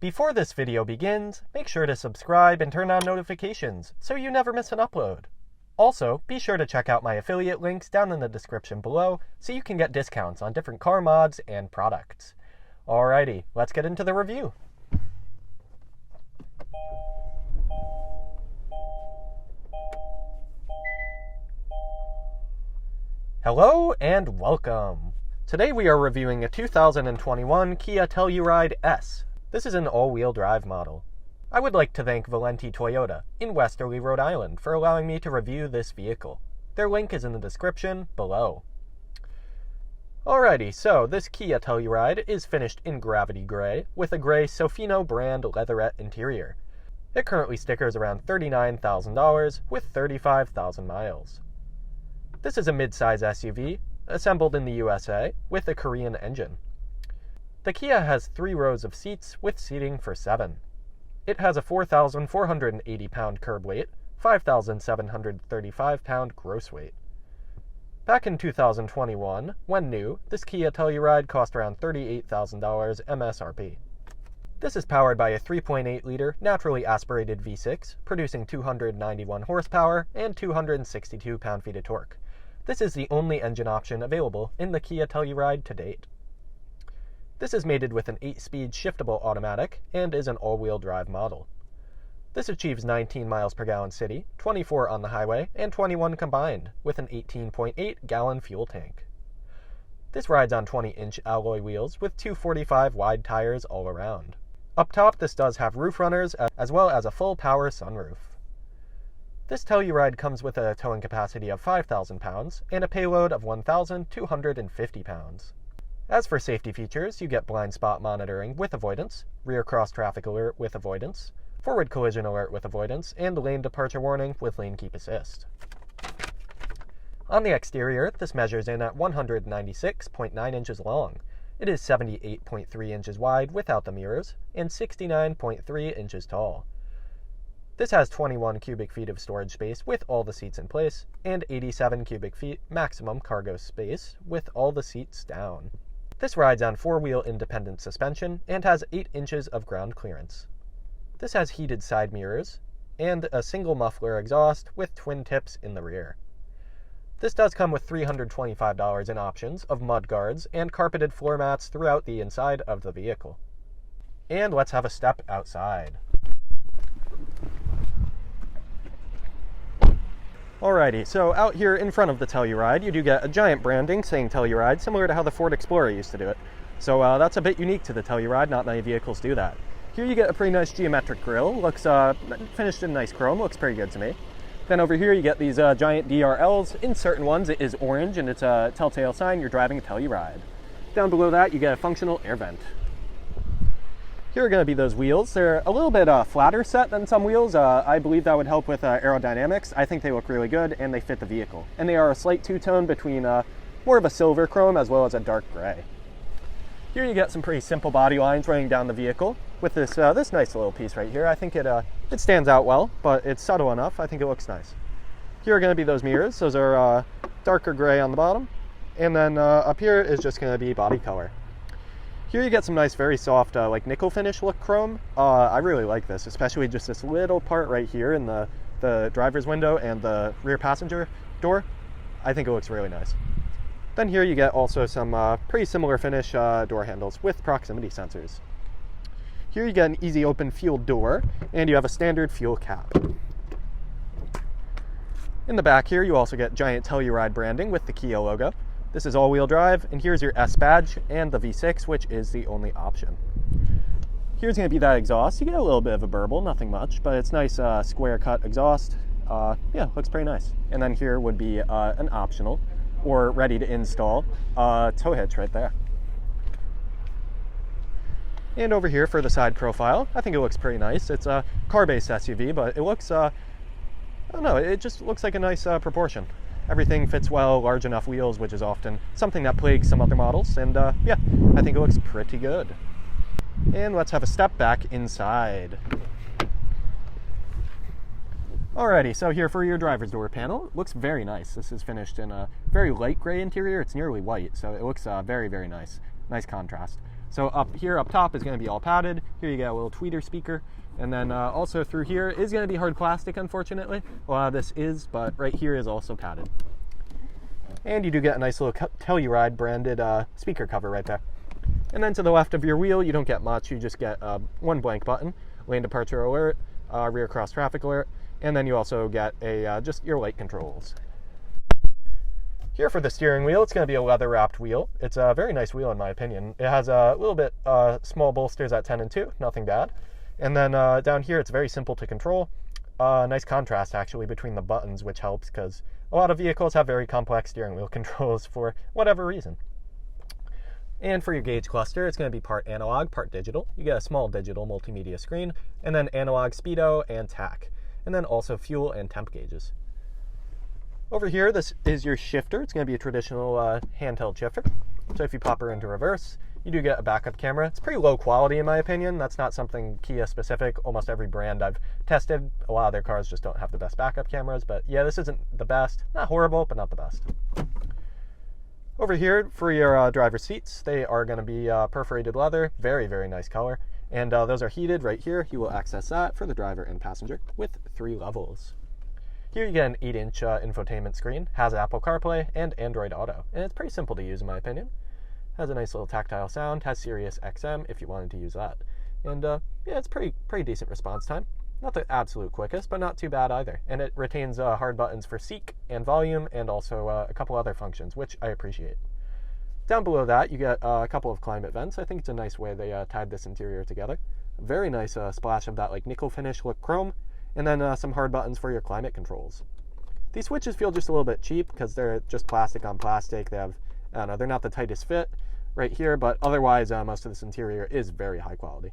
Before this video begins, make sure to subscribe and turn on notifications so you never miss an upload. Also, be sure to check out my affiliate links down in the description below so you can get discounts on different car mods and products. Alrighty, let's get into the review. Hello and welcome. Today we are reviewing a 2021 Kia Telluride S. This is an all-wheel drive model. I would like to thank Valenti Toyota in Westerly, Rhode Island for allowing me to review this vehicle. Their link is in the description below. Alrighty, so this Kia Telluride is finished in gravity gray with a gray Sofino brand leatherette interior. It currently stickers around $39,000 with 35,000 miles. This is a mid-size SUV assembled in the USA with a Korean engine. The Kia has 3 rows of seats with seating for 7. It has a 4,480-pound curb weight, 5,735-pound gross weight. Back in 2021, when new, this Kia Telluride cost around $38,000 MSRP. This is powered by a 3.8-liter naturally aspirated V6, producing 291 horsepower and 262 pound-feet of torque. This is the only engine option available in the Kia Telluride to date. This is mated with an 8-speed shiftable automatic and is an all-wheel drive model. This achieves 19 miles per gallon city, 24 on the highway, and 21 combined, with an 18.8-gallon fuel tank. This rides on 20-inch alloy wheels with 245 wide tires all around. Up top, this does have roof runners as well as a full power sunroof. This Telluride comes with a towing capacity of 5,000 pounds and a payload of 1,250 pounds. As for safety features, you get blind spot monitoring with avoidance, rear cross traffic alert with avoidance, forward collision alert with avoidance, and lane departure warning with lane keep assist. On the exterior, this measures in at 196.9 inches long. It is 78.3 inches wide without the mirrors and 69.3 inches tall. This has 21 cubic feet of storage space with all the seats in place, and 87 cubic feet maximum cargo space with all the seats down. This rides on 4-wheel independent suspension and has 8 inches of ground clearance. This has heated side mirrors and a single muffler exhaust with twin tips in the rear. This does come with $325 in options of mud guards and carpeted floor mats throughout the inside of the vehicle. And let's have a step outside. Alrighty, so out here in front of the Telluride, you do get a giant branding saying Telluride, similar to how the Ford Explorer used to do it. So that's a bit unique to the Telluride, not many vehicles do that. Here you get a pretty nice geometric grille, looks finished in nice chrome, looks pretty good to me. Then over here you get these giant DRLs. In certain ones it is orange and it's a telltale sign you're driving a Telluride. Down below that you get a functional air vent. Here are going to be those wheels. They're a little bit flatter set than some wheels. I believe that would help with aerodynamics. I think they look really good and they fit the vehicle. And they are a slight two-tone between more of a silver chrome as well as a dark gray. Here you get some pretty simple body lines running down the vehicle with this this nice little piece right here. I think it stands out well, but it's subtle enough. I think it looks nice. Here are going to be those mirrors. Those are darker gray on the bottom. And then up here is just going to be body color. Here you get some nice, very soft, like nickel finish look chrome. I really like this, especially just this little part right here in the driver's window and the rear passenger door. I think it looks really nice. Then here you get also some pretty similar finish door handles with proximity sensors. Here you get an easy open fuel door, and you have a standard fuel cap. In the back here, you also get giant Telluride branding with the Kia logo. This is all-wheel drive, and here's your S badge and the V6, which is the only option. Here's going to be that exhaust. You get a little bit of a burble, nothing much, but it's nice square cut exhaust. Yeah, looks pretty nice. And then here would be an optional or ready to install tow hitch right there. And over here for the side profile, I think it looks pretty nice. It's a car-based SUV, but it looks, I don't know, it just looks like a nice proportion. Everything fits well, large enough wheels, which is often something that plagues some other models, and yeah, I think it looks pretty good. And let's have a step back inside. Alrighty, so here for your driver's door panel, it looks very nice. This is finished in a very light gray interior. It's nearly white, so it looks very, very nice. Nice contrast. So up here, up top is going to be all padded. Here you get a little tweeter speaker. And then also through here is going to be hard plastic, unfortunately. A lot of this is, but right here is also padded. And you do get a nice little Telluride branded speaker cover right there. And then to the left of your wheel, you don't get much. You just get one blank button, lane departure alert, rear cross traffic alert, and then you also get a just your light controls. Here for the steering wheel, it's going to be a leather-wrapped wheel. It's a very nice wheel in my opinion. It has a little bit small bolsters at 10 and 2, nothing bad. And then down here, it's very simple to control. Nice contrast actually between the buttons, which helps because a lot of vehicles have very complex steering wheel controls for whatever reason. And for your gauge cluster, it's going to be part analog, part digital. You get a small digital multimedia screen, and then analog speedo and tach, and then also fuel and temp gauges. Over here, this is your shifter. It's going to be a traditional handheld shifter. So if you pop her into reverse, you do get a backup camera. It's pretty low quality in my opinion. That's not something Kia specific. Almost every brand I've tested, a lot of their cars just don't have the best backup cameras. But yeah, this isn't the best. Not horrible, but not the best. Over here for your driver's seats, they are going to be perforated leather. Very, very nice color. And those are heated right here. You will access that for the driver and passenger with 3 levels. Here you get an 8-inch infotainment screen, has Apple CarPlay and Android Auto, and it's pretty simple to use in my opinion. Has a nice little tactile sound, has Sirius XM if you wanted to use that. And yeah, it's pretty decent response time. Not the absolute quickest, but not too bad either. And it retains hard buttons for seek and volume and also a couple other functions, which I appreciate. Down below that, you get a couple of climate vents. I think it's a nice way they tied this interior together. A very nice splash of that like nickel finish look chrome. And then some hard buttons for your climate controls. These switches feel just a little bit cheap because they're just plastic on plastic. They have, I don't know, they're not the tightest fit right here, but otherwise most of this interior is very high quality.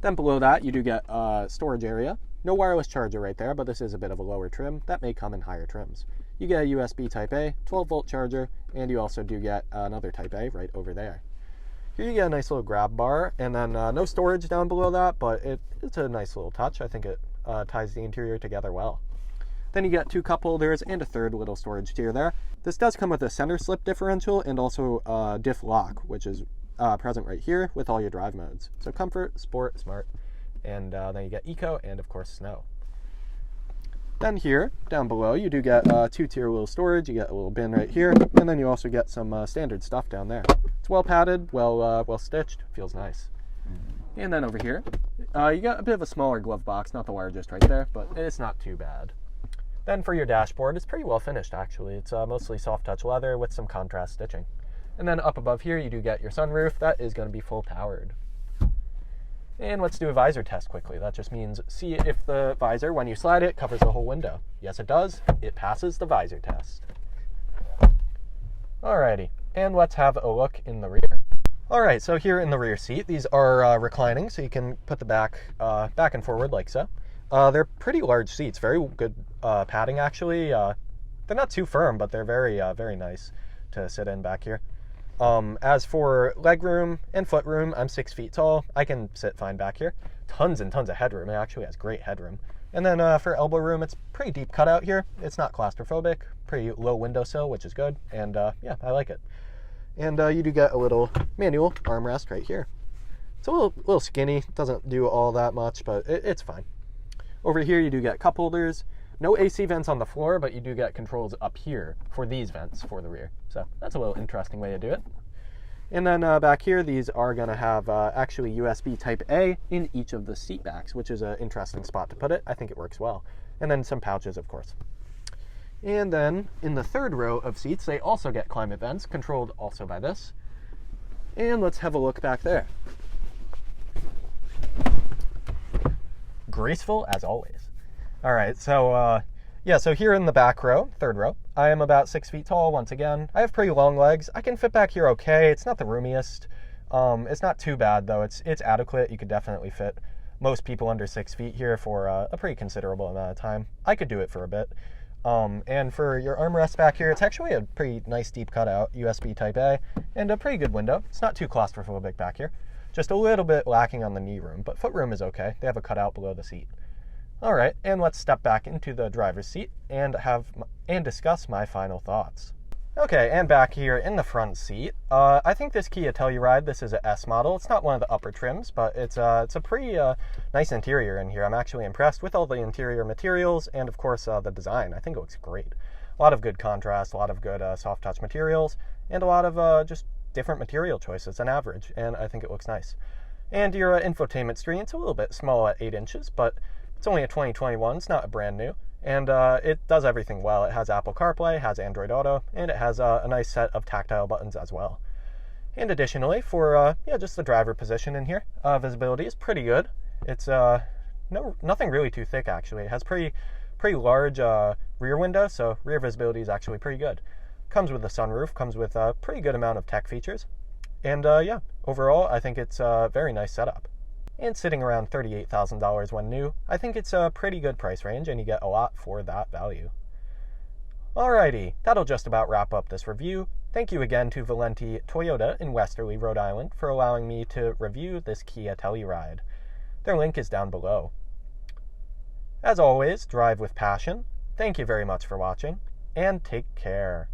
Then below that, you do get a storage area. No wireless charger right there, but this is a bit of a lower trim. That may come in higher trims. You get a USB Type A, 12-volt charger, and you also do get another Type A right over there. Here you get a nice little grab bar, and then no storage down below that, but it's a nice little touch. I think it ties the interior together well. Then you get 2 cup holders and a third little storage tier there. This does come with a center slip differential and also diff lock, which is present right here with all your drive modes. So comfort, sport, smart, and then you get eco and of course snow. Then here, down below, you do get 2-tier little storage. You get a little bin right here, and then you also get some standard stuff down there. It's well padded, well stitched, feels nice. And then over here, you got a bit of a smaller glove box, not the wire just right there, but it's not too bad. Then for your dashboard, it's pretty well finished actually. It's mostly soft touch leather with some contrast stitching. And then up above here, you do get your sunroof. That is going to be full powered. And let's do a visor test quickly. That just means see if the visor, when you slide it, covers the whole window. Yes, it does. It passes the visor test. Alrighty, and let's have a look in the rear. Alright, so here in the rear seat, these are reclining, so you can put the back and forward like so. They're pretty large seats, very good padding actually. They're not too firm, but they're very nice to sit in back here. As for leg room and foot room, I'm 6 feet tall. I can sit fine back here. Tons and tons of headroom. It actually has great headroom. And then for elbow room, it's pretty deep cutout here. It's not claustrophobic. Pretty low windowsill, which is good. And yeah, I like it. And you do get a little manual armrest right here. It's a little skinny. Doesn't do all that much, but it's fine. Over here, you do get cup holders. No AC vents on the floor, but you do get controls up here for these vents for the rear. So that's a little interesting way to do it. And then back here, these are going to have actually USB Type A in each of the seat backs, which is an interesting spot to put it. I think it works well. And then some pouches, of course. And then in the third row of seats, they also get climate vents, controlled also by this. And let's have a look back there. Graceful as always. All right, so yeah, so here in the back row, third row, I am about 6 feet tall once again. I have pretty long legs. I can fit back here okay. It's not the roomiest. It's not too bad though. It's adequate. You could definitely fit most people under 6 feet here for a pretty considerable amount of time. I could do it for a bit. And for your armrest back here, it's actually a pretty nice deep cutout, USB Type A, and a pretty good window. It's not too claustrophobic back here. Just a little bit lacking on the knee room, but foot room is okay. They have a cutout below the seat. All right, and let's step back into the driver's seat and discuss my final thoughts. Okay, and back here in the front seat, I think this Kia Telluride, this is a S model. It's not one of the upper trims, but it's a pretty nice interior in here. I'm actually impressed with all the interior materials and, of course, the design. I think it looks great. A lot of good contrast, a lot of good soft touch materials, and a lot of just different material choices than average, and I think it looks nice. And your infotainment screen, it's a little bit small at 8 inches, but it's only a 2021, it's not a brand new. And it does everything well. It has Apple CarPlay, has Android Auto, and it has a nice set of tactile buttons as well. And additionally, for just the driver position in here, visibility is pretty good. It's nothing really too thick actually. It has pretty large rear window, so rear visibility is actually pretty good. Comes with a sunroof, comes with a pretty good amount of tech features, and overall, I think it's a very nice setup. And sitting around $38,000 when new, I think it's a pretty good price range and you get a lot for that value. Alrighty, that'll just about wrap up this review. Thank you again to Valenti Toyota in Westerly, Rhode Island for allowing me to review this Kia Telluride. Their link is down below. As always, drive with passion. Thank you very much for watching, and take care.